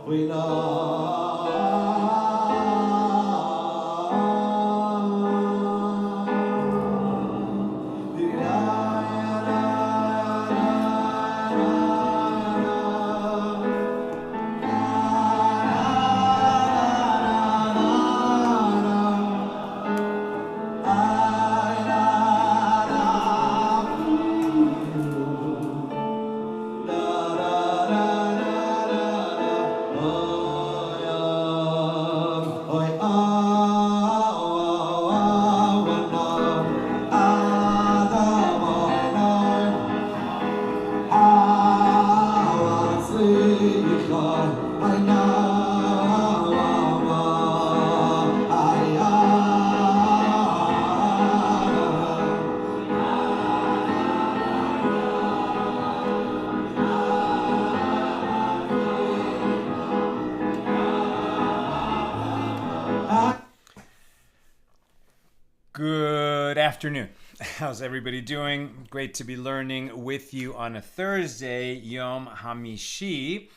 Good afternoon. How's everybody doing? Great to be learning with you on a Thursday, Yom Hamishi.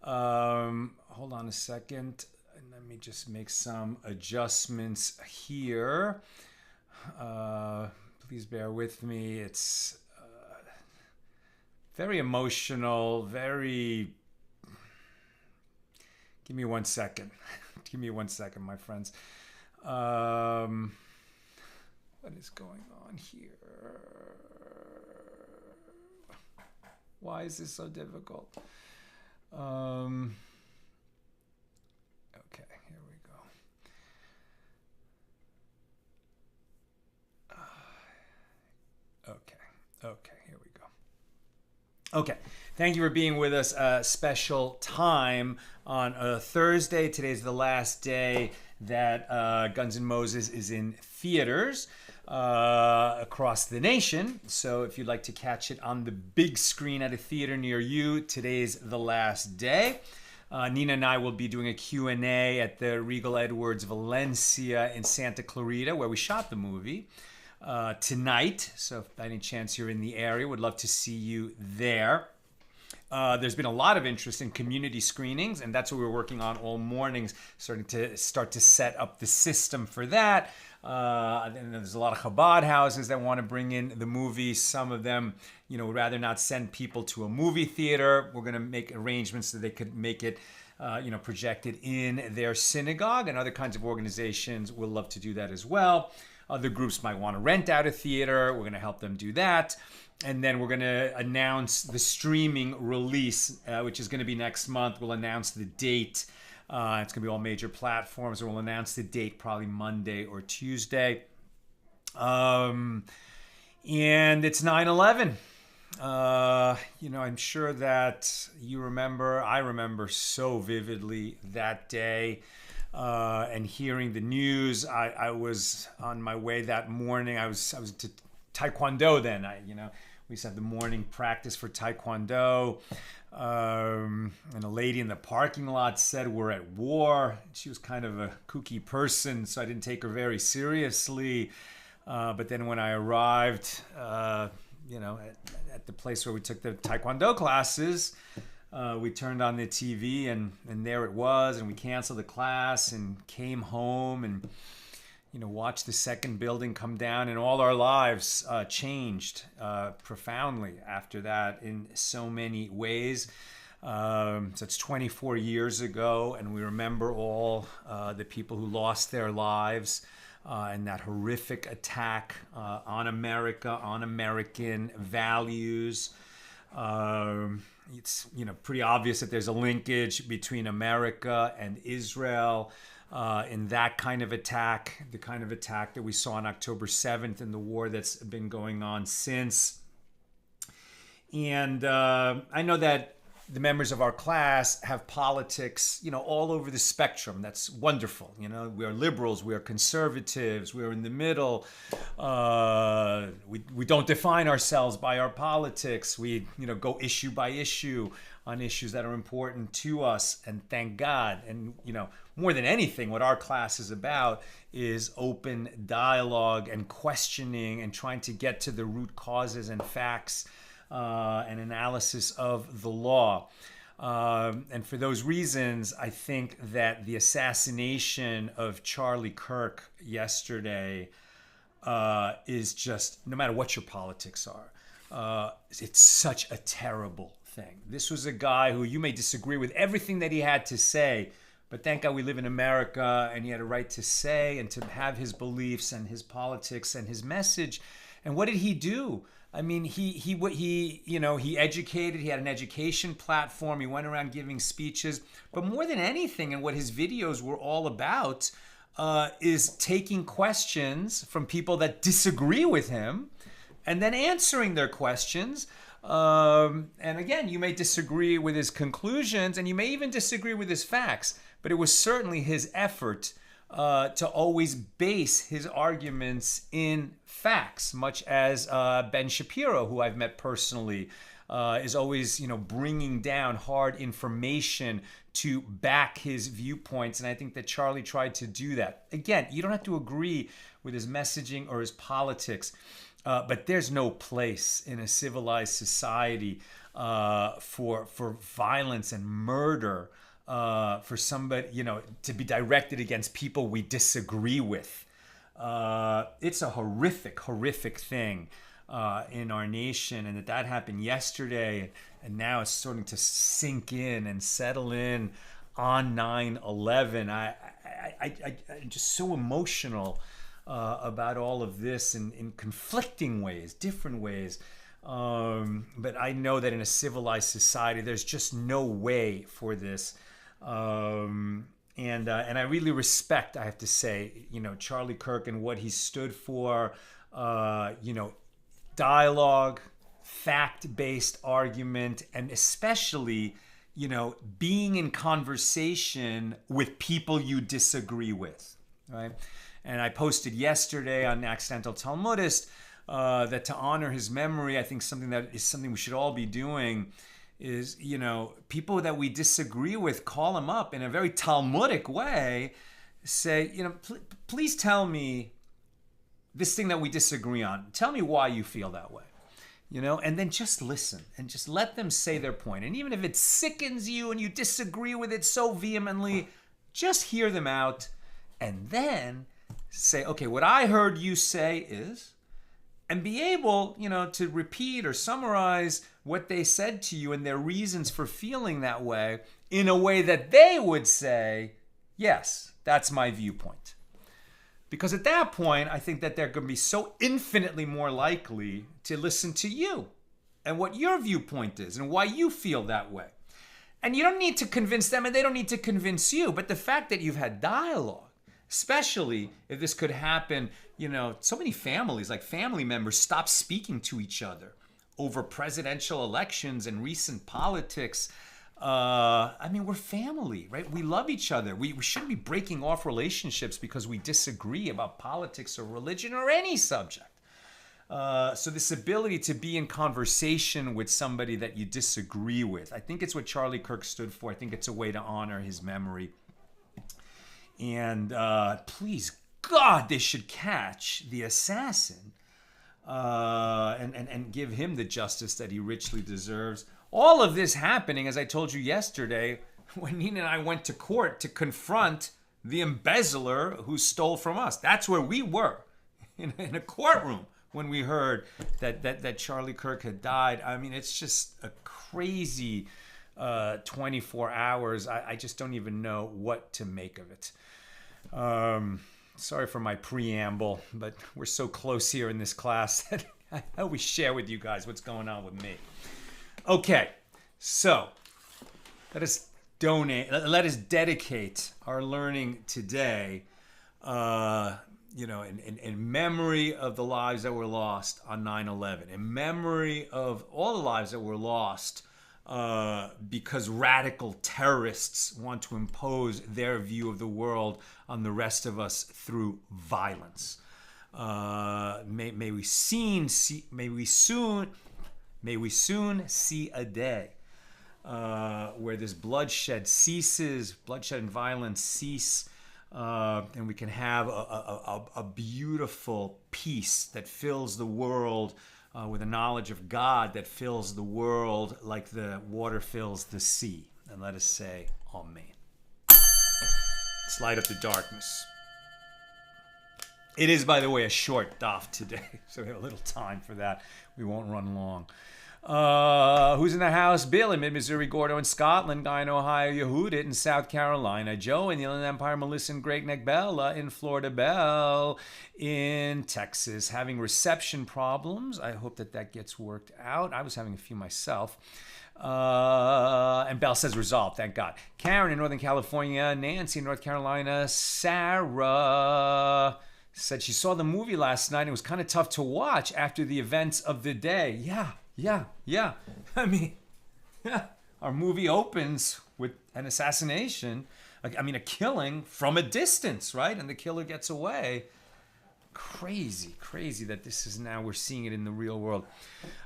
Hold on a second. Let me just make some adjustments here. Please bear with me. It's very emotional, very... Give me 1 second. Give me 1 second, my friends. What is going on here? Why is this so difficult? Okay, here we go. Okay, here we go. Okay, thank you for being with us. Special time on a Thursday. Today's the last day that Guns N' Moses is in theaters across the nation. So if you'd like to catch it on the big screen at a theater near you, today's the last day. Nina and I will be doing a Q&A at the Regal Edwards Valencia in Santa Clarita, where we shot the movie, tonight. So if by any chance you're in the area, would love to see you there. There's been a lot of interest in community screenings, and that's what we're working on all mornings, starting to set up the system for that. And there's a lot of Chabad houses that want to bring in the movie. Some of them, would rather not send people to a movie theater. We're going to make arrangements so they could make it, projected in their synagogue, and other kinds of organizations will love to do that as well. Other groups might want to rent out a theater. We're going to help them do that. And then we're going to announce the streaming release, which is going to be next month. We'll announce the date. It's going to be all major platforms, and we'll announce the date probably Monday or Tuesday. And it's 9/11. I'm sure that you remember, I remember so vividly that day. And hearing the news, I was on my way that morning. I was to Taekwondo then. We used to have the morning practice for Taekwondo. And a lady in the parking lot said we're at war. She was kind of a kooky person, so I didn't take her very seriously. But then when I arrived, at the place where we took the Taekwondo classes, we turned on the TV and there it was, and we canceled the class and came home and watched the second building come down, and all our lives changed profoundly after that in so many ways. So it's 24 years ago, and we remember all the people who lost their lives in that horrific attack on America, on American values. It's pretty obvious that there's a linkage between America and Israel in that kind of attack, the kind of attack that we saw on October 7th and the war that's been going on since. And I know that the members of our class have politics, all over the spectrum. That's wonderful. We are liberals, we are conservatives, we are in the middle. We don't define ourselves by our politics. We, go issue by issue on issues that are important to us, and thank God. And, more than anything, what our class is about is open dialogue and questioning and trying to get to the root causes and facts and analysis of the law. And for those reasons, I think that the assassination of Charlie Kirk yesterday is just, no matter what your politics are, it's such a terrible thing. This was a guy who you may disagree with everything that he had to say, but thank God we live in America, and he had a right to say and to have his beliefs and his politics and his message. And what did he do? I mean, he educated. He had an education platform. He went around giving speeches. But more than anything, and what his videos were all about, is taking questions from people that disagree with him, and then answering their questions. And again, you may disagree with his conclusions, and you may even disagree with his facts. But it was certainly his effort to always base his arguments in facts, much as Ben Shapiro, who I've met personally, is always, bringing down hard information to back his viewpoints. And I think that Charlie tried to do that. Again, you don't have to agree with his messaging or his politics, but there's no place in a civilized society for violence and murder, for somebody, to be directed against people we disagree with. It's a horrific thing in our nation, and that happened yesterday, and now it's starting to sink in and settle in on 9/11. I'm just so emotional about all of this in conflicting ways, different ways. But I know that in a civilized society, there's just no way for this. And I really respect, I have to say, Charlie Kirk and what he stood for, dialogue, fact-based argument, and especially, being in conversation with people you disagree with, right? And I posted yesterday on Accidental Talmudist that to honor his memory, I think something we should all be doing is, people that we disagree with, call them up in a very Talmudic way, say, please tell me this thing that we disagree on. Tell me why you feel that way, and then just listen and just let them say their point. And even if it sickens you and you disagree with it so vehemently, just hear them out and then say, okay, what I heard you say is, and be able, to repeat or summarize what they said to you and their reasons for feeling that way in a way that they would say, yes, that's my viewpoint. Because at that point, I think that they're going to be so infinitely more likely to listen to you and what your viewpoint is and why you feel that way. And you don't need to convince them, and they don't need to convince you. But the fact that you've had dialogue, especially if this could happen, so many families, like family members, stop speaking to each other over presidential elections and recent politics. We're family, right? We love each other. We shouldn't be breaking off relationships because we disagree about politics or religion or any subject. So this ability to be in conversation with somebody that you disagree with, I think it's what Charlie Kirk stood for. I think it's a way to honor his memory. And please, God, they should catch the assassin and give him the justice that he richly deserves. All of this happening, as I told you yesterday, when Nina and I went to court to confront the embezzler who stole from us. That's where we were, in a courtroom, when we heard that Charlie Kirk had died. I mean, it's just a crazy 24 hours. I just don't even know what to make of it. Sorry for my preamble, but we're so close here in this class that I always share with you guys what's going on with me. Okay, so let us dedicate our learning today, in memory of the lives that were lost on 9/11, in memory of all the lives that were lost because radical terrorists want to impose their view of the world on the rest of us through violence. May we soon see a day where this bloodshed and violence cease, and we can have a beautiful peace that fills the world with a knowledge of God that fills the world like the water fills the sea. And let us say, Amen. Let's light up the darkness. It is, by the way, a short daf today, so we have a little time for that. We won't run long. Who's in the house? Bill in mid-Missouri, Gordo in Scotland, Guy in Ohio, Yehudit in South Carolina, Joe in the Inland Empire, Melissa in Great Neck, Bella in Florida, Bell in Texas, having reception problems. I hope that gets worked out. I was having a few myself. And Bell says resolved, thank God. Karen in Northern California, Nancy in North Carolina, Sarah said she saw the movie last night. It was kind of tough to watch after the events of the day. Yeah. I mean, our movie opens with an assassination. A killing from a distance, right? And the killer gets away. Crazy that this is now, we're seeing it in the real world.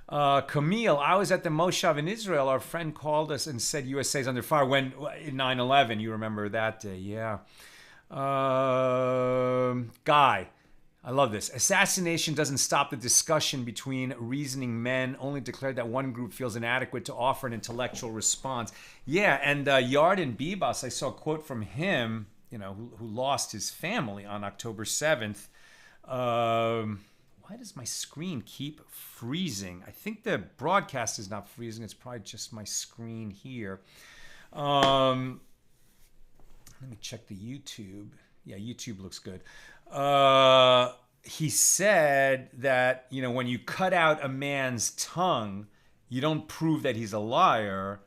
Camille, I was at the Moshav in Israel. Our friend called us and said USA's under fire when in 9/11. You remember that day, yeah. Guy, I love this. Assassination doesn't stop the discussion between reasoning men, only declared that one group feels inadequate to offer an intellectual response. Yeah, and Yarden Bibas, I saw a quote from him, who lost his family on October 7th. Why does my screen keep freezing? I think the broadcast is not freezing. It's probably just my screen here. Let me check the YouTube. Yeah, YouTube looks good. He said that, when you cut out a man's tongue, you don't prove that he's a liar.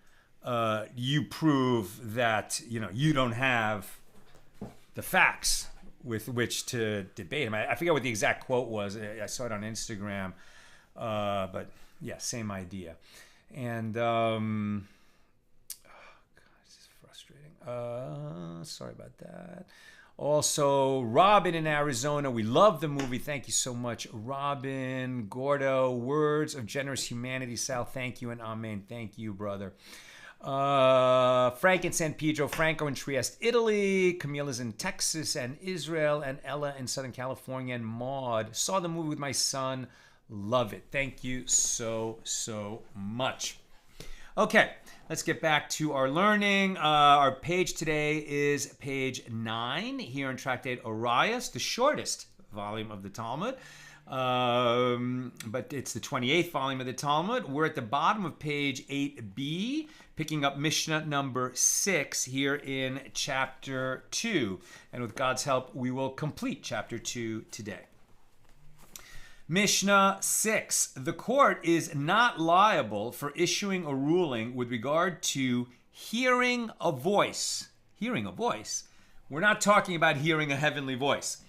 You prove that, you don't have the facts with which to debate him. I forget what the exact quote was. I saw it on Instagram. But yeah, same idea. And, God, this is frustrating. Sorry about that. Also, Robin in Arizona. We love the movie. Thank you so much, Robin. Gordo, words of generous humanity. Sal, thank you and amen. Thank you, brother. Frank in San Pedro, Franco in Trieste, Italy, Camila's in Texas and Israel, and Ella in Southern California, and Maud. Saw the movie with my son. Love it. Thank you so much. Okay, let's get back to our learning. Our page today is page 9 here in Tractate Horayos, the shortest volume of the Talmud. But it's the 28th volume of the Talmud. We're at the bottom of page 8b, picking up Mishnah number 6 here in chapter 2. And with God's help, we will complete chapter 2 today. Mishnah 6. The court is not liable for issuing a ruling with regard to hearing a voice. Hearing a voice? We're not talking about hearing a heavenly voice.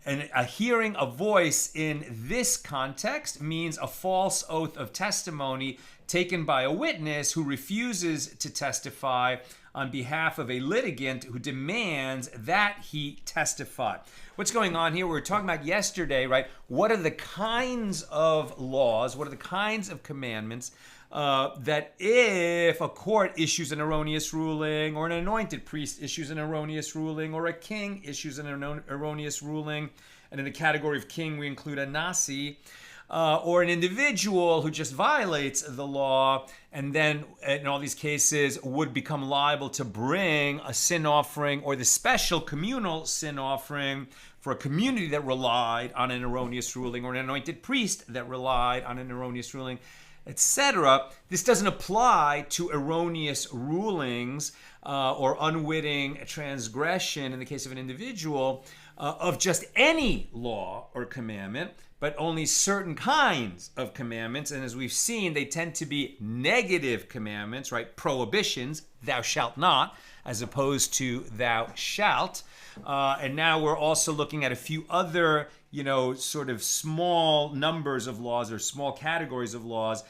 And a hearing a voice in this context means a false oath of testimony taken by a witness who refuses to testify on behalf of a litigant who demands that he testify. What's going on here? We were talking about yesterday, right? What are the kinds of laws, what are the kinds of commandments that if a court issues an erroneous ruling, or an anointed priest issues an erroneous ruling, or a king issues an erroneous ruling, and in the category of king we include a nasi, or an individual who just violates the law, and then in all these cases would become liable to bring a sin offering or the special communal sin offering for a community that relied on an erroneous ruling, or an anointed priest that relied on an erroneous ruling, etc. This doesn't apply to erroneous rulings or unwitting transgression in the case of an individual of just any law or commandment, but only certain kinds of commandments. And as we've seen, they tend to be negative commandments, right? Prohibitions, thou shalt not, as opposed to thou shalt. And now we're also looking at a few other, sort of small numbers of laws or small categories of laws,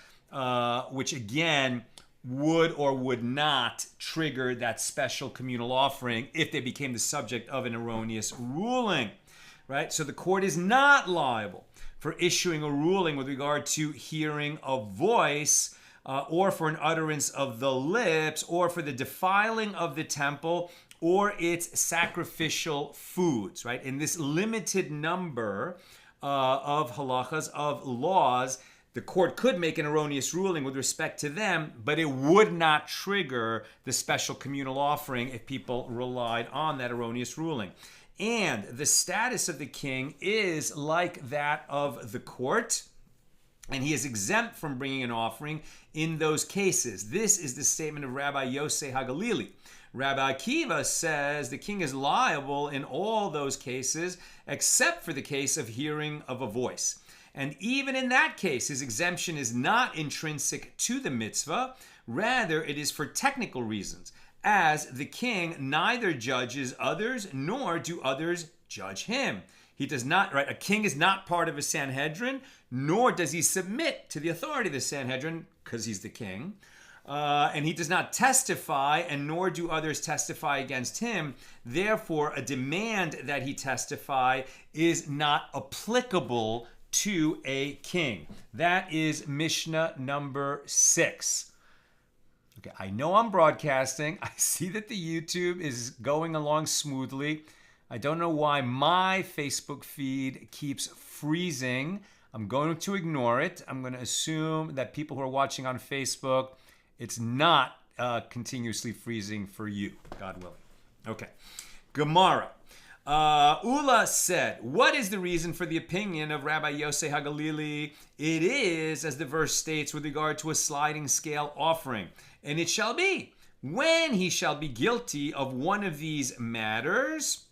which again would or would not trigger that special communal offering if they became the subject of an erroneous ruling, right? So the court is not liable for issuing a ruling with regard to hearing a voice, or for an utterance of the lips, or for the defiling of the temple, or its sacrificial foods, right? In this limited number of halachas, of laws, the court could make an erroneous ruling with respect to them, but it would not trigger the special communal offering if people relied on that erroneous ruling. And the status of the king is like that of the court, and he is exempt from bringing an offering in those cases. This is the statement of Rabbi Yosei HaGalili. Rabbi Akiva says the king is liable in all those cases except for the case of hearing of a voice. And even in that case, his exemption is not intrinsic to the mitzvah. Rather, it is for technical reasons, as the king neither judges others nor do others judge him. He does not, right? A king is not part of a Sanhedrin, nor does he submit to the authority of the Sanhedrin because he's the king. And he does not testify, and nor do others testify against him. Therefore, a demand that he testify is not applicable to a king. That is Mishnah number 6. Okay, I know I'm broadcasting. I see that the YouTube is going along smoothly. I don't know why my Facebook feed keeps freezing. I'm going to ignore it. I'm going to assume that people who are watching on Facebook, it's not continuously freezing for you, God willing. Okay, Gemara. Ula said, what is the reason for the opinion of Rabbi Yosei HaGalili? It is, as the verse states, with regard to a sliding scale offering. And it shall be, when he shall be guilty of one of these matters,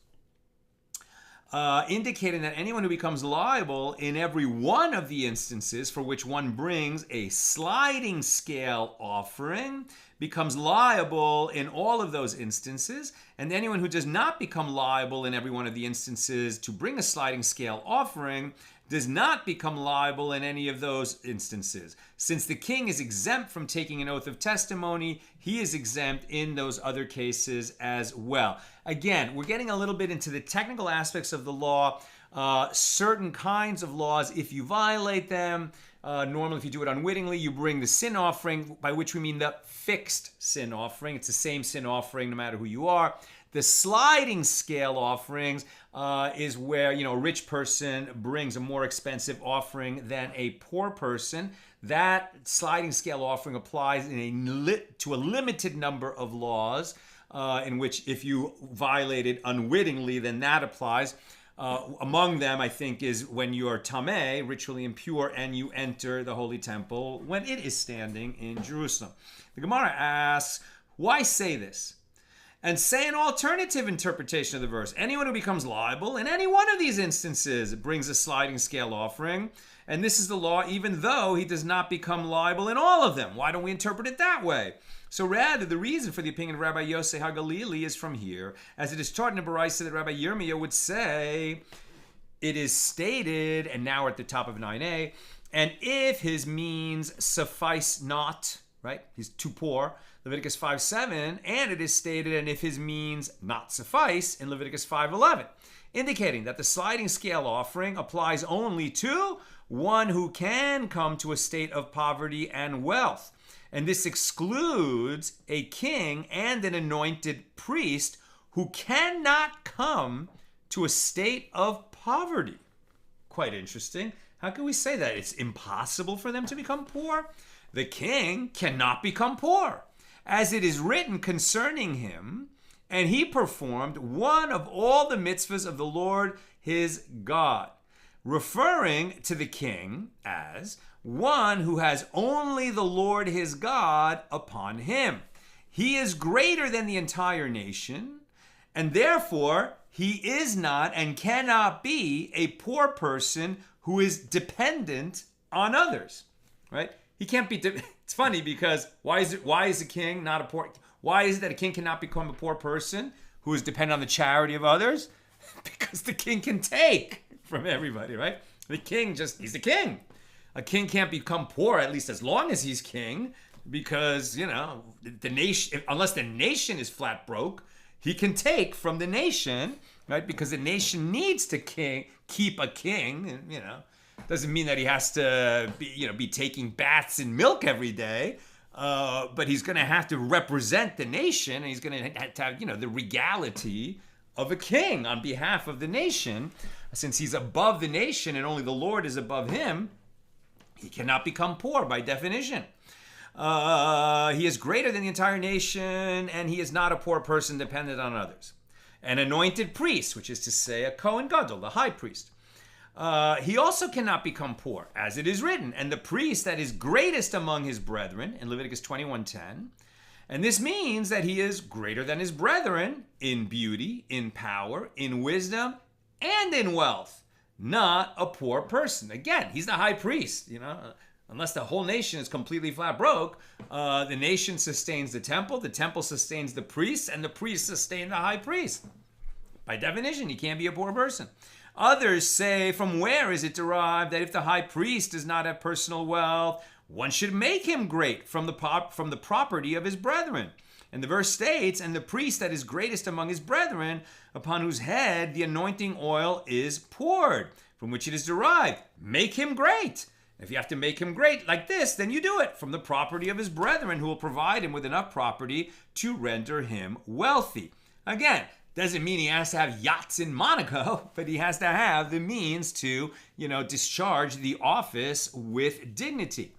indicating that anyone who becomes liable in every one of the instances for which one brings a sliding scale offering becomes liable in all of those instances, and anyone who does not become liable in every one of the instances to bring a sliding scale offering does not become liable in any of those instances. Since the king is exempt from taking an oath of testimony, he is exempt in those other cases as well. Again, we're getting a little bit into the technical aspects of the law. Certain kinds of laws, if you violate them, normally if you do it unwittingly, you bring the sin offering, by which we mean the fixed sin offering. It's the same sin offering no matter who you are. The sliding scale offerings is where, a rich person brings a more expensive offering than a poor person. That sliding scale offering applies to a limited number of laws, in which if you violate it unwittingly, then that applies. Among them, I think, is when you are tameh, ritually impure, and you enter the Holy Temple when it is standing in Jerusalem. The Gemara asks, why say this? And say an alternative interpretation of the verse. Anyone who becomes liable in any one of these instances brings a sliding scale offering. And this is the law even though he does not become liable in all of them. Why don't we interpret it that way? So rather, the reason for the opinion of Rabbi Yosei HaGalili is from here, as it is taught in a Baraisa that Rabbi Yirmiyah would say, it is stated, and now we're at the top of 9a, and if his means suffice not, right? He's too poor, Leviticus 5:7, and it is stated, and if his means not suffice, in Leviticus 5:11, indicating that the sliding scale offering applies only to one who can come to a state of poverty and wealth. And this excludes a king and an anointed priest who cannot come to a state of poverty. Quite interesting. How can we say that? It's impossible for them to become poor. The king cannot become poor, as it is written concerning him, and he performed one of all the mitzvahs of the Lord his God, referring to the king as one who has only the Lord his God upon him. He is greater than the entire nation, and therefore he is not and cannot be a poor person who is dependent on others, right? He can't be. It's funny because why is a king not a poor? Why is it that a king cannot become a poor person who is dependent on the charity of others? Because the king can take from everybody, right? The king he's the king. A king can't become poor, at least as long as he's king, because, the nation, unless the nation is flat broke, he can take from the nation, right? Because the nation needs to keep a king, and, doesn't mean that he has to be taking baths in milk every day, but he's going to have to represent the nation, and he's going to have the regality of a king on behalf of the nation. Since he's above the nation and only the Lord is above him, He cannot become poor by definition. He is greater than the entire nation, and he is not a poor person dependent on others. An anointed priest, which is to say a Kohen Gadol, the high priest. He also cannot become poor, as it is written, and the priest that is greatest among his brethren, in Leviticus 21:10. And this means that he is greater than his brethren in beauty, in power, in wisdom, and in wealth. Not a poor person. Again, he's the high priest, Unless the whole nation is completely flat broke, the nation sustains the temple sustains the priests, and the priests sustain the high priest. By definition, he can't be a poor person. Others say, from where is it derived that if the high priest does not have personal wealth, one should make him great from the property of his brethren? And the verse states, and the priest that is greatest among his brethren, upon whose head the anointing oil is poured, from which it is derived, make him great. If you have to make him great like this, then you do it from the property of his brethren, who will provide him with enough property to render him wealthy. Again, doesn't mean he has to have yachts in Monaco, but he has to have the means to, discharge the office with dignity.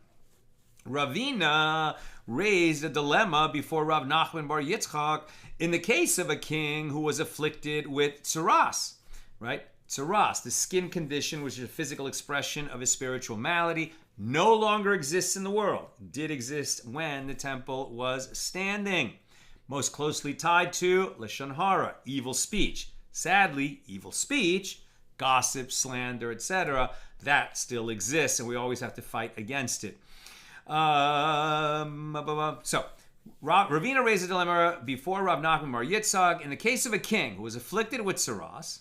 Ravina raised a dilemma before Rav Nachman bar Yitzchak in the case of a king who was afflicted with tzaraas, right? Tzaraas, the skin condition, which is a physical expression of a spiritual malady, no longer exists in the world. It did exist when the temple was standing. Most closely tied to lashon hara, evil speech. Sadly, evil speech, gossip, slander, etc., that still exists, and we always have to fight against it. So, Ravina raised a dilemma before Rav Nachman bar Yitzchak in the case of a king who was afflicted with tzaraas,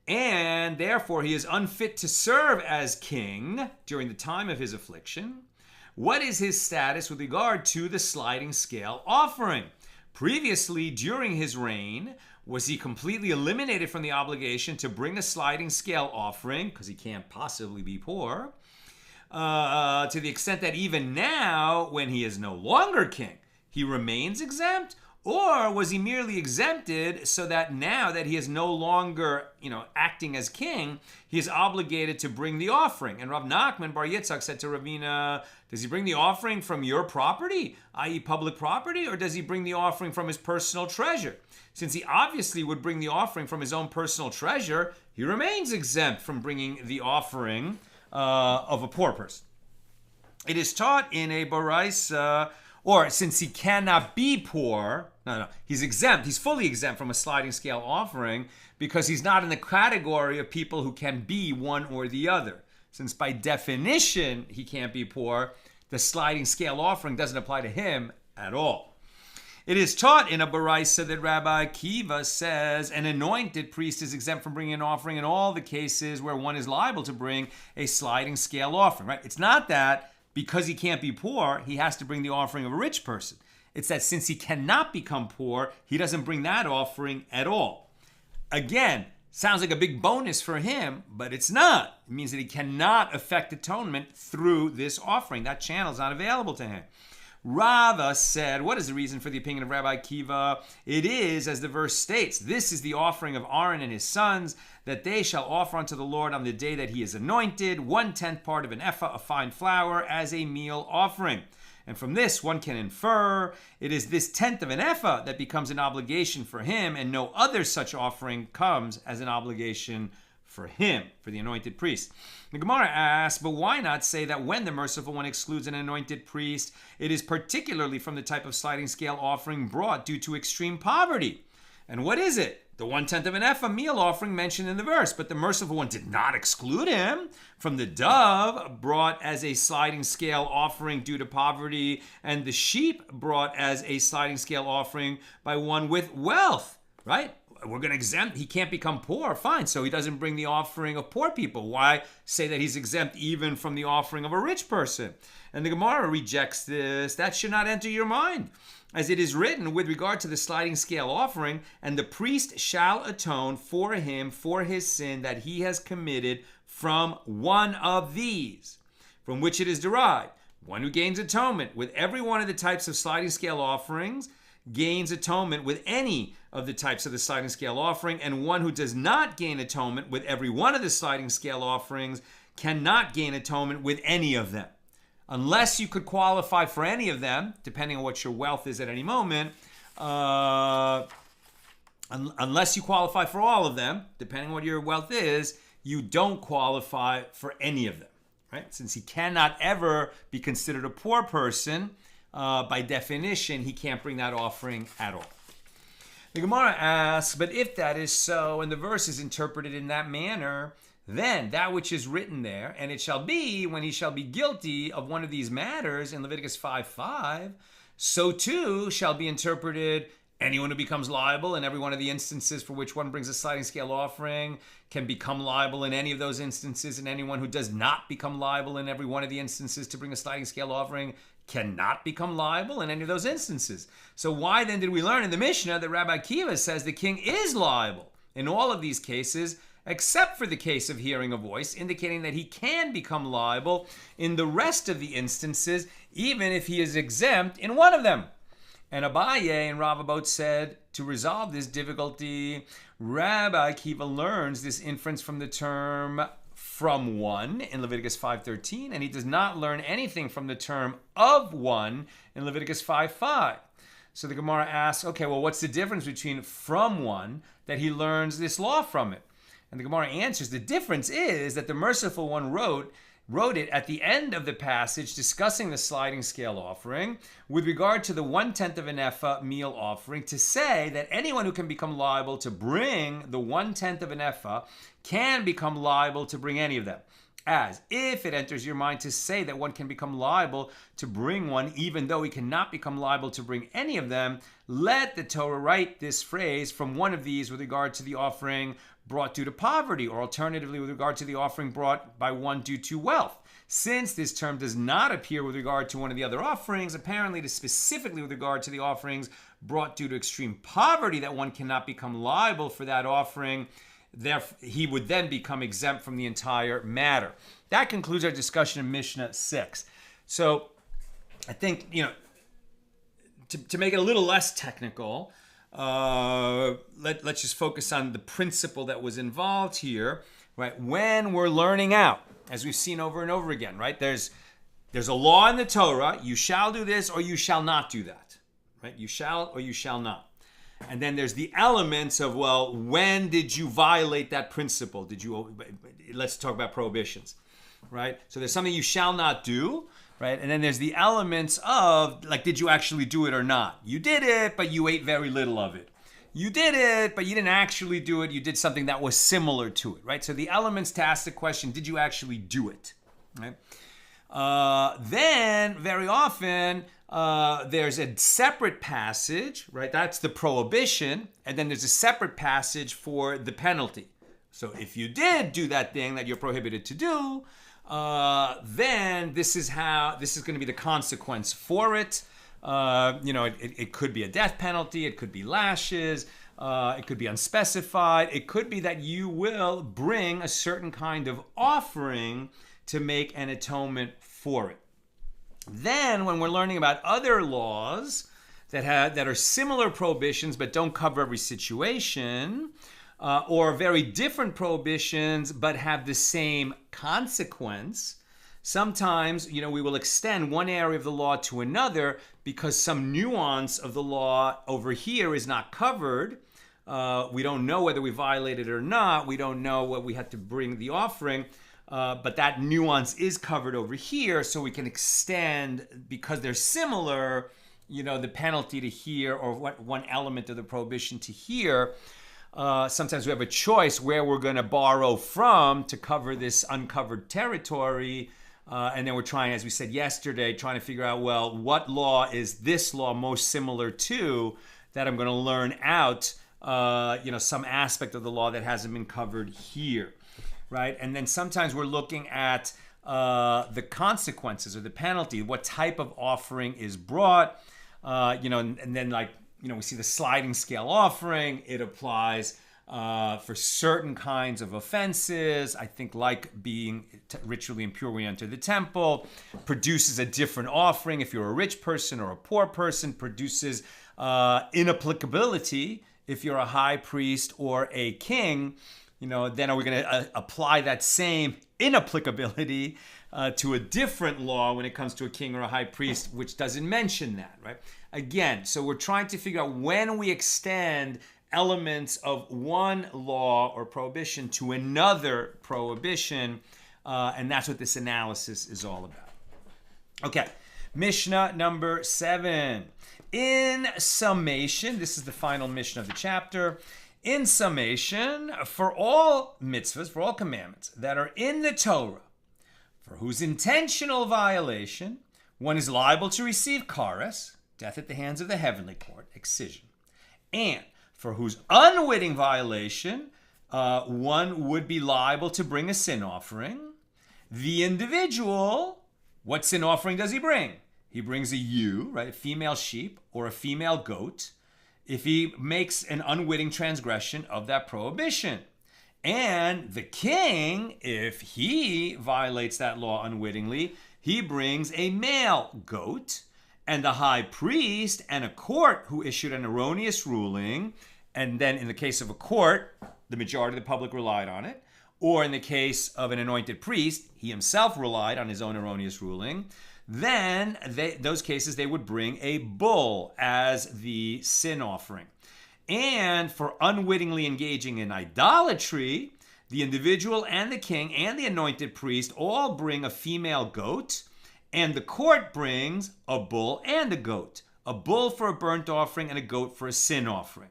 and therefore he is unfit to serve as king during the time of his affliction. What is his status with regard to the sliding scale offering? Previously, during his reign, was he completely eliminated from the obligation to bring a sliding scale offering, because he can't possibly be poor, to the extent that even now, when he is no longer king, he remains exempt? Or was he merely exempted so that now that he is no longer, acting as king, he is obligated to bring the offering? And Rav Nachman bar Yitzchak said to Ravina, does he bring the offering from your property, i.e. public property, or does he bring the offering from his personal treasure? Since he obviously would bring the offering from his own personal treasure, he remains exempt from bringing the offering of a poor person. It is taught in a baraisa, or since he cannot be poor, he's exempt. He's fully exempt from a sliding scale offering because he's not in the category of people who can be one or the other. Since by definition he can't be poor, the sliding scale offering doesn't apply to him at all. It is taught in a baraisa that Rabbi Akiva says an anointed priest is exempt from bringing an offering in all the cases where one is liable to bring a sliding scale offering. Right? It's not that because he can't be poor, he has to bring the offering of a rich person. It's that since he cannot become poor, he doesn't bring that offering at all. Again, sounds like a big bonus for him, but it's not. It means that he cannot effect atonement through this offering. That channel is not available to him. Rava said, what is the reason for the opinion of Rabbi Akiva? It is, as the verse states, this is the offering of Aaron and his sons, that they shall offer unto the Lord on the day that he is anointed, 1/10 part of an ephah of fine flour as a meal offering. And from this, one can infer it is this 1/10 of an ephah that becomes an obligation for him, and no other such offering comes as an obligation for him, for the anointed priest. The Gemara asks, but why not say that when the merciful one excludes an anointed priest, it is particularly from the type of sliding scale offering brought due to extreme poverty? And what is it? The 1/10 of an ephah meal offering mentioned in the verse, but the merciful one did not exclude him from the dove brought as a sliding scale offering due to poverty, and the sheep brought as a sliding scale offering by one with wealth, right? We're going to exempt, he can't become poor, fine, so he doesn't bring the offering of poor people. Why say that he's exempt even from the offering of a rich person? And the Gemara rejects this. That should not enter your mind. As it is written with regard to the sliding scale offering, and the priest shall atone for him for his sin that he has committed from one of these, from which it is derived. One who gains atonement with every one of the types of sliding scale offerings gains atonement with any of the types of the sliding scale offering, and one who does not gain atonement with every one of the sliding scale offerings cannot gain atonement with any of them. unless you could qualify for any of them, depending on what your wealth is at any moment, unless you qualify for all of them, depending on what your wealth is, you don't qualify for any of them, right? Since he cannot ever be considered a poor person, by definition, he can't bring that offering at all. The Gemara asks, but if that is so, and the verse is interpreted in that manner, then that which is written there, and it shall be when he shall be guilty of one of these matters in Leviticus 5:5, so too shall be interpreted anyone who becomes liable in every one of the instances for which one brings a sliding scale offering can become liable in any of those instances, and anyone who does not become liable in every one of the instances to bring a sliding scale offering cannot become liable in any of those instances. So why then did we learn in the Mishnah that Rabbi Akiva says the king is liable in all of these cases, except for the case of hearing a voice, indicating that he can become liable in the rest of the instances, even if he is exempt in one of them? And Abaye and Rav both said, to resolve this difficulty, Rabbi Akiva learns this inference from the term from one in Leviticus 5:13, and he does not learn anything from the term of one in Leviticus 5:5. So the Gemara asks, okay, well, what's the difference between from one that he learns this law from it? And the Gemara answers, the difference is that the merciful one wrote it at the end of the passage discussing the sliding scale offering with regard to the 1/10 of an ephah meal offering, to say that anyone who can become liable to bring the 1/10 of an ephah can become liable to bring any of them. As if it enters your mind to say that one can become liable to bring one even though he cannot become liable to bring any of them, let the Torah write this phrase from one of these with regard to the offering brought due to poverty, or alternatively with regard to the offering brought by one due to wealth. Since this term does not appear with regard to one of the other offerings, apparently it is specifically with regard to the offerings brought due to extreme poverty that one cannot become liable for that offering. Therefore, he would then become exempt from the entire matter. That concludes our discussion in Mishnah 6. So I think, to make it a little less technical, let's just focus on the principle that was involved here, right? When we're learning out, as we've seen over and over again, right? There's a law in the Torah, you shall do this or you shall not do that, right? You shall or you shall not. And then there's the elements of, well, when did you violate that principle? Let's talk about prohibitions, right? So there's something you shall not do, right? And then there's the elements of, like, did you actually do it or not? You did it, but you ate very little of it. You did it, but you didn't actually do it. You did something that was similar to it, right? So the elements to ask the question, did you actually do it, right? Then, very often, there's a separate passage, right? That's the prohibition. And then there's a separate passage for the penalty. So if you did do that thing that you're prohibited to do, then this is going to be the consequence for it. It could be a death penalty. It could be lashes. It could be unspecified. It could be that you will bring a certain kind of offering to make an atonement for it. Then, when we're learning about other laws that are similar prohibitions but don't cover every situation, or very different prohibitions but have the same consequence, sometimes, we will extend one area of the law to another because some nuance of the law over here is not covered. We don't know whether we violated it or not. We don't know what we had to bring the offering. But that nuance is covered over here, so we can extend, because they're similar, the penalty to here, or one element of the prohibition to here. Sometimes we have a choice where we're going to borrow from to cover this uncovered territory. And then we're trying, as we said yesterday, trying to figure out, well, what law is this law most similar to that I'm going to learn out, some aspect of the law that hasn't been covered here. Right, and then sometimes we're looking at the consequences or the penalty, what type of offering is brought, and then we see the sliding scale offering. It applies for certain kinds of offenses. I think like being ritually impure when you enter the temple, produces a different offering. If you're a rich person or a poor person, produces inapplicability if you're a high priest or a king. then are we going to apply that same inapplicability to a different law when it comes to a king or a high priest, which doesn't mention that, right? Again, so we're trying to figure out when we extend elements of one law or prohibition to another prohibition, and that's what this analysis is all about. Okay, Mishnah number 7. In summation, this is the final Mishnah of the chapter. In summation, for all mitzvahs, for all commandments that are in the Torah, for whose intentional violation one is liable to receive tzaraas, death at the hands of the heavenly court, excision, and for whose unwitting violation one would be liable to bring a sin offering, the individual, what sin offering does he bring? He brings a ewe, right, a female sheep or a female goat, if he makes an unwitting transgression of that prohibition. And the king, if he violates that law unwittingly, he brings a male goat. And the high priest and a court who issued an erroneous ruling, and then in the case of a court, the majority of the public relied on it, or in the case of an anointed priest, he himself relied on his own erroneous ruling, then those cases they would bring a bull as the sin offering. And for unwittingly engaging in idolatry, the individual and the king and the anointed priest all bring a female goat, and the court brings a bull and a goat. A bull for a burnt offering and a goat for a sin offering.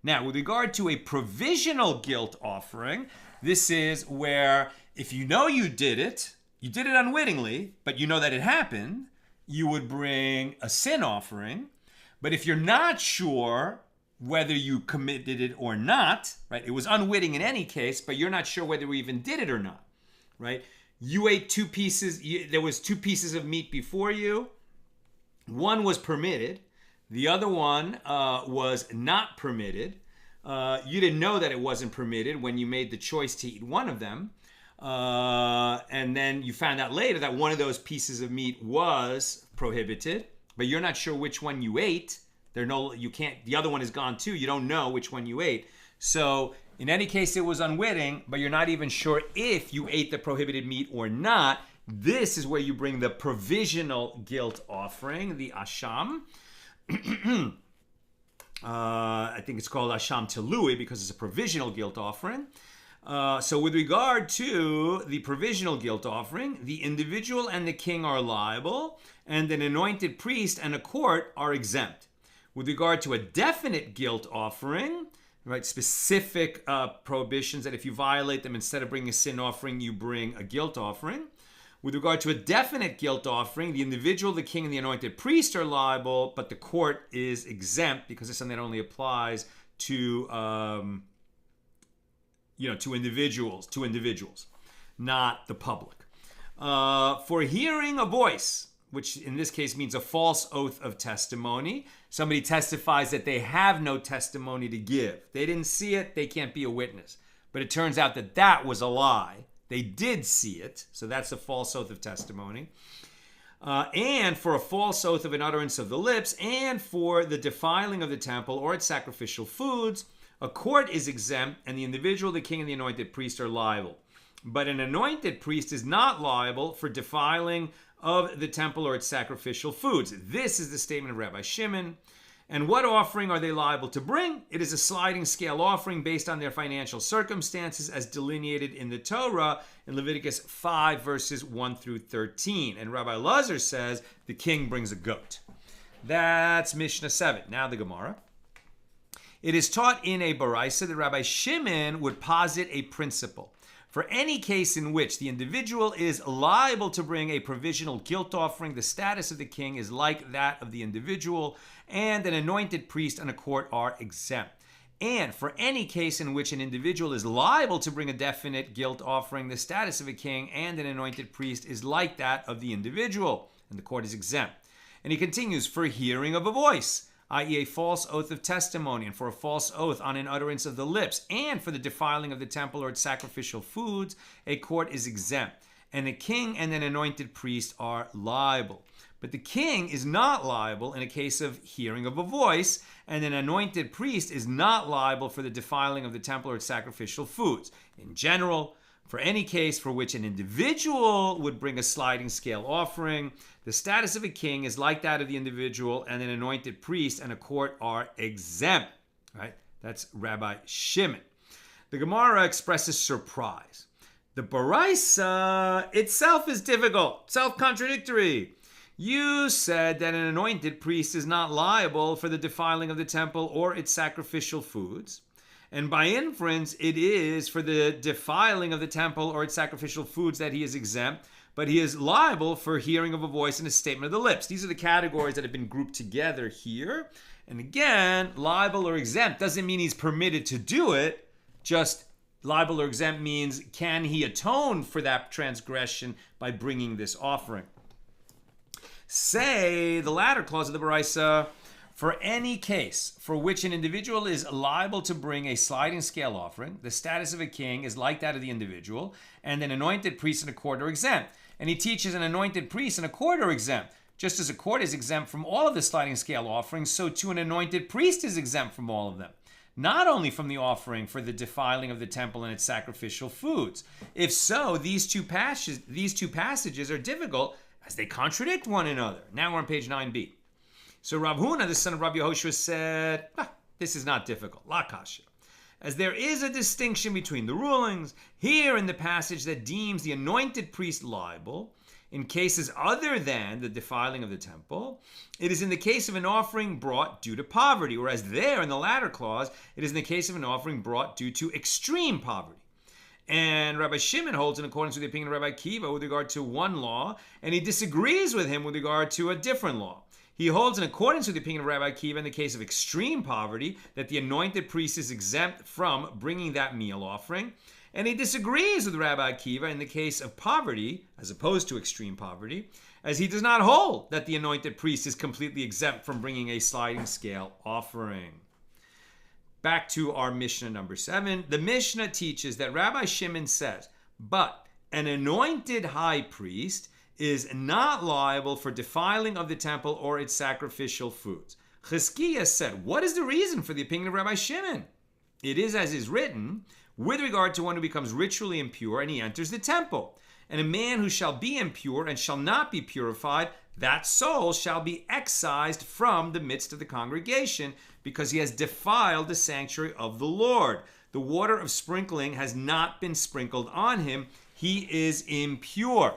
Now, with regard to a provisional guilt offering, this is where if you know you did it unwittingly, but you know that it happened, you would bring a sin offering. But if you're not sure whether you committed it or not, right? It was unwitting in any case, but you're not sure whether we even did it or not, right? You ate two pieces, there was two pieces of meat before you. One was permitted. The other one was not permitted. You didn't know that it wasn't permitted when you made the choice to eat one of them. And then you found out later that one of those pieces of meat was prohibited, but you're not sure which one you ate. The other one is gone too. You don't know which one you ate. So in any case, it was unwitting, but you're not even sure if you ate the prohibited meat or not. This is where you bring the provisional guilt offering, the asham. I think it's called asham telui because it's a provisional guilt offering. So with regard to the provisional guilt offering, the individual and the king are liable, and an anointed priest and a court are exempt. With regard to a definite guilt offering, right, specific prohibitions that if you violate them, instead of bringing a sin offering, you bring a guilt offering. With regard to a definite guilt offering, the individual, the king, and the anointed priest are liable, but the court is exempt because it's something that only applies to to individuals, not the public. For hearing a voice, which in this case means a false oath of testimony. Somebody testifies that they have no testimony to give. They didn't see it, they can't be a witness. But it turns out that that was a lie. They did see it, so that's a false oath of testimony. And for a false oath of an utterance of the lips, and for the defiling of the temple or its sacrificial foods, a court is exempt, and the individual, the king, and the anointed priest are liable. But an anointed priest is not liable for defiling of the temple or its sacrificial foods. This is the statement of Rabbi Shimon. And what offering are they liable to bring? It is a sliding scale offering based on their financial circumstances as delineated in the Torah in Leviticus 5 verses 1 through 13. And Rabbi Lazar says the king brings a goat. That's Mishnah 7. Now the Gemara. It is taught in a baraisa that Rabbi Shimon would posit a principle. For any case in which the individual is liable to bring a provisional guilt offering, the status of the king is like that of the individual, and an anointed priest and a court are exempt. And for any case in which an individual is liable to bring a definite guilt offering, the status of a king and an anointed priest is like that of the individual, and the court is exempt. And he continues, for hearing of a voice, i.e. a false oath of testimony, and for a false oath on an utterance of the lips, and for the defiling of the temple or its sacrificial foods, a court is exempt, and a king and an anointed priest are liable. But the king is not liable in a case of hearing of a voice, and an anointed priest is not liable for the defiling of the temple or its sacrificial foods. In general, for any case for which an individual would bring a sliding scale offering, the status of a king is like that of the individual, and an anointed priest and a court are exempt. Right? That's Rabbi Shimon. The Gemara expresses surprise. The Baraisa itself is difficult, self-contradictory. You said that an anointed priest is not liable for the defiling of the temple or its sacrificial foods. And by inference, it is for the defiling of the temple or its sacrificial foods that he is exempt, but he is liable for hearing of a voice and a statement of the lips. These are the categories that have been grouped together here. And again, liable or exempt doesn't mean he's permitted to do it. Just liable or exempt means, can he atone for that transgression by bringing this offering? Say the latter clause of the Baraisa, for any case for which an individual is liable to bring a sliding scale offering, the status of a king is like that of the individual, and an anointed priest and a court are exempt. And he teaches an anointed priest and a court are exempt. Just as a court is exempt from all of the sliding scale offerings, so too an anointed priest is exempt from all of them. Not only from the offering for the defiling of the temple and its sacrificial foods. If so, these two passages are difficult as they contradict one another. Now we're on page 9b. So Rav Huna, the son of Rabbi Yehoshua, said, this is not difficult, la kasha. As there is a distinction between the rulings, here in the passage that deems the anointed priest liable, in cases other than the defiling of the temple, it is in the case of an offering brought due to poverty, whereas there in the latter clause, it is in the case of an offering brought due to extreme poverty. And Rabbi Shimon holds in accordance with the opinion of Rabbi Akiva with regard to one law, and he disagrees with him with regard to a different law. He holds in accordance with the opinion of Rabbi Akiva in the case of extreme poverty that the anointed priest is exempt from bringing that meal offering. And he disagrees with Rabbi Akiva in the case of poverty, as opposed to extreme poverty, as he does not hold that the anointed priest is completely exempt from bringing a sliding scale offering. Back to our Mishnah number 7. The Mishnah teaches that Rabbi Shimon says, but an anointed high priest is not liable for defiling of the temple or its sacrificial foods. Chizkiah said, what is the reason for the opinion of Rabbi Shimon? It is as is written, with regard to one who becomes ritually impure and he enters the temple. And a man who shall be impure and shall not be purified, that soul shall be excised from the midst of the congregation because he has defiled the sanctuary of the Lord. The water of sprinkling has not been sprinkled on him. He is impure.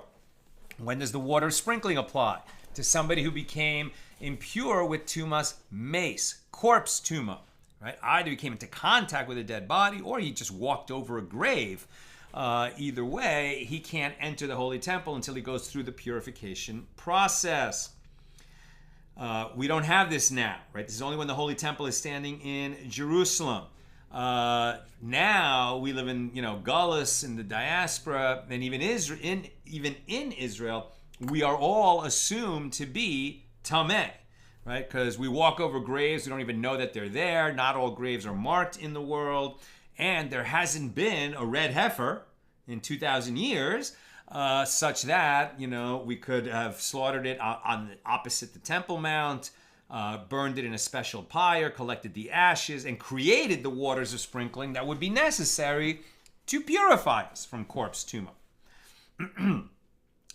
When does the water of sprinkling apply? To somebody who became impure with tumas mace, corpse tuma. Right? Either he came into contact with a dead body or he just walked over a grave. Either way, he can't enter the holy temple until he goes through the purification process. We don't have this now, right? This is only when the holy temple is standing in Jerusalem. Now we live in, Galus in the diaspora, and even in Israel, we are all assumed to be tameh. Right? Because we walk over graves, we don't even know that they're there. Not all graves are marked in the world. And there hasn't been a red heifer in 2,000 years, such that, we could have slaughtered it opposite the Temple Mount, burned it in a special pyre, collected the ashes, and created the waters of sprinkling that would be necessary to purify us from corpse tuma.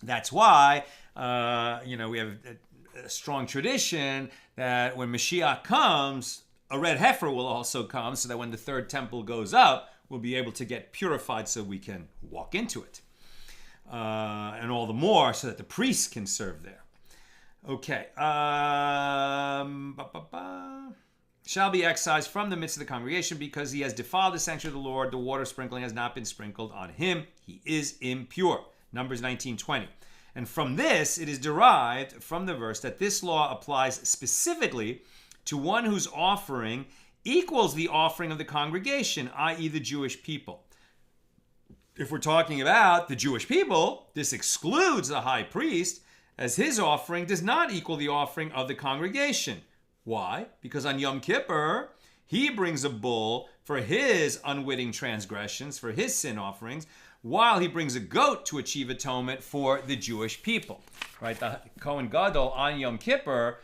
That's why, we have a strong tradition that when Mashiach comes, a red heifer will also come so that when the third temple goes up, we'll be able to get purified so we can walk into it. And all the more so that the priests can serve there. Okay. Shall be excised from the midst of the congregation because he has defiled the sanctuary of the Lord. The water sprinkling has not been sprinkled on him. He is impure. Numbers 19:20. And from this, it is derived from the verse that this law applies specifically to one whose offering equals the offering of the congregation, i.e. the Jewish people. If we're talking about the Jewish people, this excludes the high priest, as his offering does not equal the offering of the congregation. Why? Because on Yom Kippur, he brings a bull for his unwitting transgressions, for his sin offerings, while he brings a goat to achieve atonement for the Jewish people. Right? The Kohen Gadol on Yom Kippur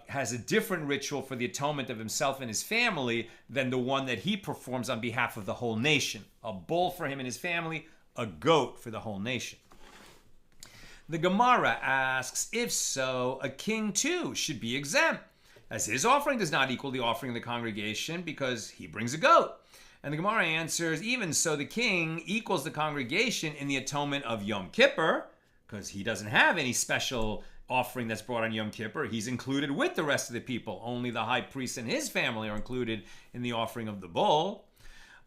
has a different ritual for the atonement of himself and his family than the one that he performs on behalf of the whole nation. A bull for him and his family, a goat for the whole nation. The Gemara asks, if so, a king too should be exempt, as his offering does not equal the offering of the congregation because he brings a goat. And the Gemara answers, even so, the king equals the congregation in the atonement of Yom Kippur, because he doesn't have any special offering that's brought on Yom Kippur. He's included with the rest of the people. Only the high priest and his family are included in the offering of the bull.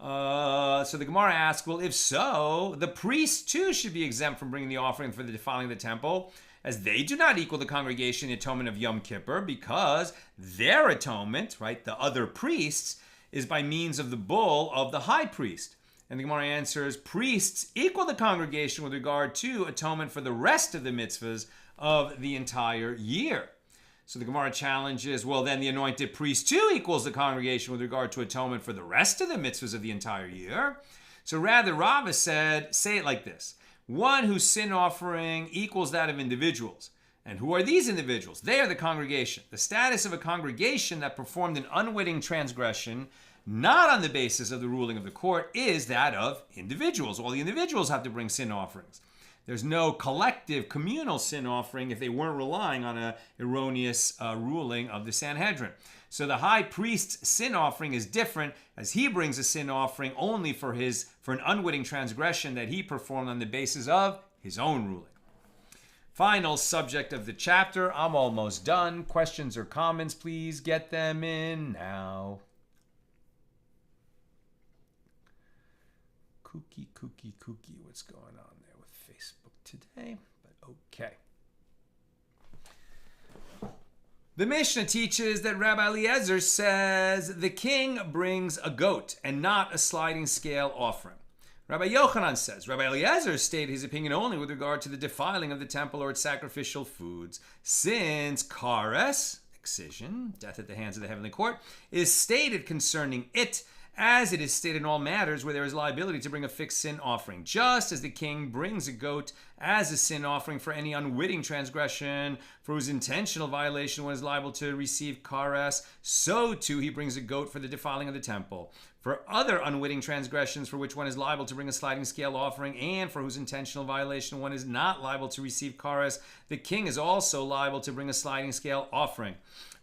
So the Gemara asks, well, if so, the priests too should be exempt from bringing the offering for the defiling of the temple, as they do not equal the congregation in the atonement of Yom Kippur, because their atonement, right, the other priests, is by means of the bull of the high priest. And the Gemara answers, priests equal the congregation with regard to atonement for the rest of the mitzvahs of the entire year. So the Gemara challenges, well, then the anointed priest too equals the congregation with regard to atonement for the rest of the mitzvahs of the entire year. So rather, Rava said, say it like this: one whose sin offering equals that of individuals. And who are these individuals? They are the congregation. The status of a congregation that performed an unwitting transgression, not on the basis of the ruling of the court, is that of individuals. All the individuals have to bring sin offerings. There's no collective communal sin offering if they weren't relying on an erroneous ruling of the Sanhedrin. So the high priest's sin offering is different, as he brings a sin offering only for an unwitting transgression that he performed on the basis of his own ruling. Final subject of the chapter. I'm almost done. Questions or comments, please get them in now. Kooky. What's going on there with Facebook today? But okay. The Mishna teaches that Rabbi Eliezer says the king brings a goat and not a sliding scale offering. Rabbi Yochanan says Rabbi Eliezer stated his opinion only with regard to the defiling of the temple or its sacrificial foods, since tzaraas, excision, death at the hands of the heavenly court, is stated concerning it, as it is stated in all matters where there is liability to bring a fixed sin offering, just as the king brings a goat as a sin offering for any unwitting transgression for whose intentional violation one is liable to receive tzaraas, so too he brings a goat for the defiling of the temple. For other unwitting transgressions for which one is liable to bring a sliding scale offering and for whose intentional violation one is not liable to receive tzaraas, the king is also liable to bring a sliding scale offering.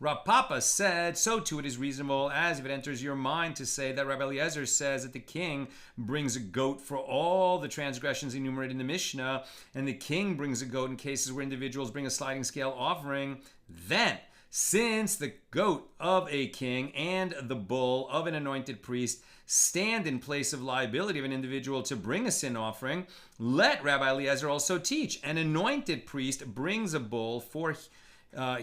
Rav Papa said, so too it is reasonable, as if it enters your mind, to say that Rabbi Eliezer says that the king brings a goat for all the transgressions enumerated in the Mishnah, and the king brings a goat in cases where individuals bring a sliding scale offering. Then, since the goat of a king and the bull of an anointed priest stand in place of liability of an individual to bring a sin offering, let Rabbi Eliezer also teach: an anointed priest brings a bull for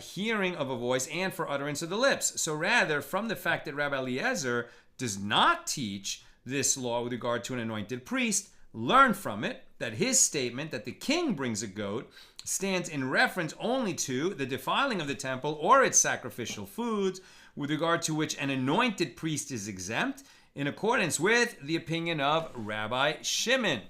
hearing of a voice and for utterance of the lips. So rather, from the fact that Rabbi Eliezer does not teach this law with regard to an anointed priest, learn from it that his statement that the king brings a goat stands in reference only to the defiling of the temple or its sacrificial foods, with regard to which an anointed priest is exempt, in accordance with the opinion of Rabbi Shimon.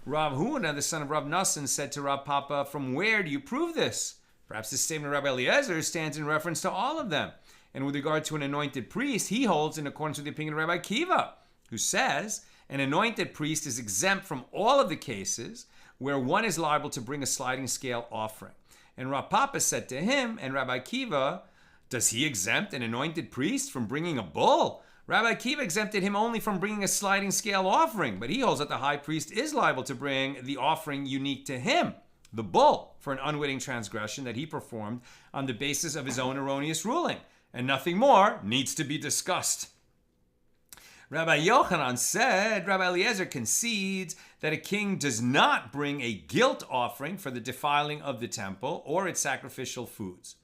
Rav Huna, the son of Rav Nassan, said to Rav Papa, from where do you prove this? Perhaps this statement of Rabbi Eliezer stands in reference to all of them. And with regard to an anointed priest, he holds in accordance with the opinion of Rabbi Kiva, who says an anointed priest is exempt from all of the cases where one is liable to bring a sliding scale offering. And Rav Papa said to him, and Rabbi Kiva, does he exempt an anointed priest from bringing a bull? Rabbi Kiva exempted him only from bringing a sliding scale offering, but he holds that the high priest is liable to bring the offering unique to him, the bull, for an unwitting transgression that he performed on the basis of his own erroneous ruling, and nothing more needs to be discussed. Rabbi Yochanan said Rabbi Eliezer concedes that a king does not bring a guilt offering for the defiling of the temple or its sacrificial foods.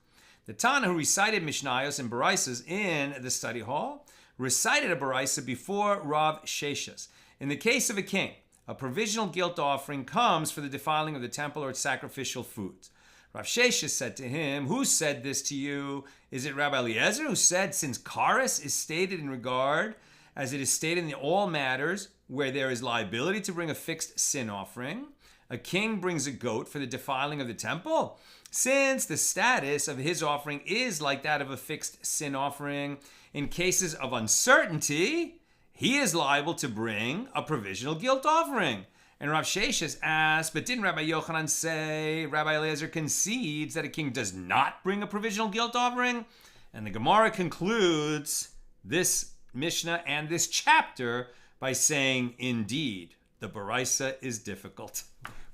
The Tana who recited Mishnayos and Baraisas in the study hall recited a Baraisa before Rav Sheshas. In the case of a king, a provisional guilt offering comes for the defiling of the temple or its sacrificial foods. Rav Sheshes said to him, who said this to you? Is it Rabbi Eliezer who said, since kares is stated in regard, as it is stated in all matters where there is liability to bring a fixed sin offering, a king brings a goat for the defiling of the temple? Since the status of his offering is like that of a fixed sin offering, in cases of uncertainty, he is liable to bring a provisional guilt offering. And Rav Sheshes asked, but didn't Rabbi Yochanan say Rabbi Eliezer concedes that a king does not bring a provisional guilt offering? And the Gemara concludes this Mishna and this chapter by saying, indeed, the Baraisa is difficult.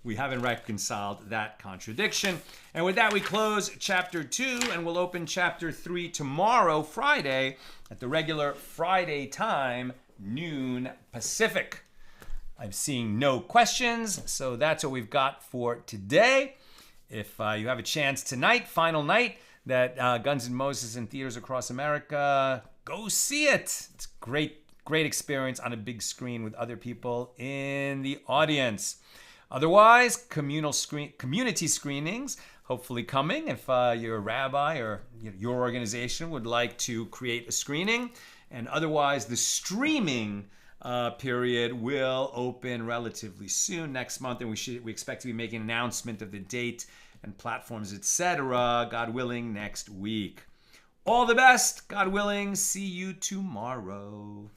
We haven't reconciled that contradiction. And with that, we close chapter 2, and we'll open chapter 3 tomorrow, Friday, at the regular Friday time, noon Pacific. I'm seeing no questions, so that's what we've got for today. If you have a chance tonight, final night, that Guns N' Moses in theaters across America, go see it. It's a great experience on a big screen with other people in the audience. Otherwise, community screenings, hopefully coming. If your rabbi or your organization would like to create a screening. And otherwise, the streaming period will open relatively soon, next month, and we expect to be making an announcement of the date and platforms, etc., God willing, next week. All the best, God willing. See you tomorrow.